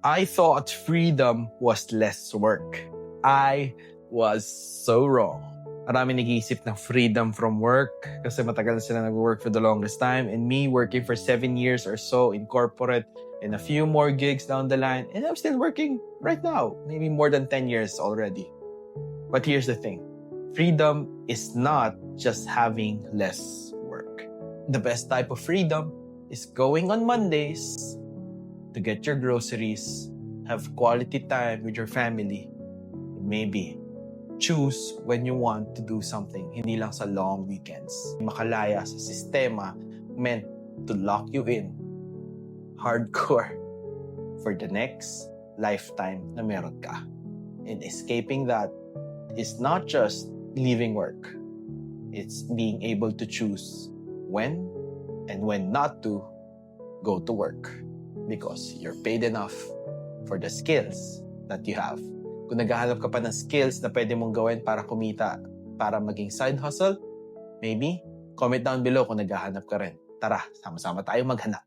I thought freedom was less work. I was so wrong. Marami nag-iisip ng freedom from work kasi matagal na sila nag-work for the longest time, and me working for 7 years or so in corporate and a few more gigs down the line, and I'm still working right now, maybe more than 10 years already. But here's the thing. Freedom is not just having less work. The best type of freedom is going on Mondays to get your groceries, have quality time with your family, and maybe choose when you want to do something, hindi lang sa long weekends. Makalaya sa sistema meant to lock you in hardcore for the next lifetime na meron ka. And escaping that is not just leaving work. It's being able to choose when and when not to go to work because you're paid enough for the skills that you have. Kung naghahanap ka pa ng skills na pwede mong gawin para kumita, para maging side hustle, maybe comment down below kung naghahanap ka rin. Tara, sama-sama tayo maghanap.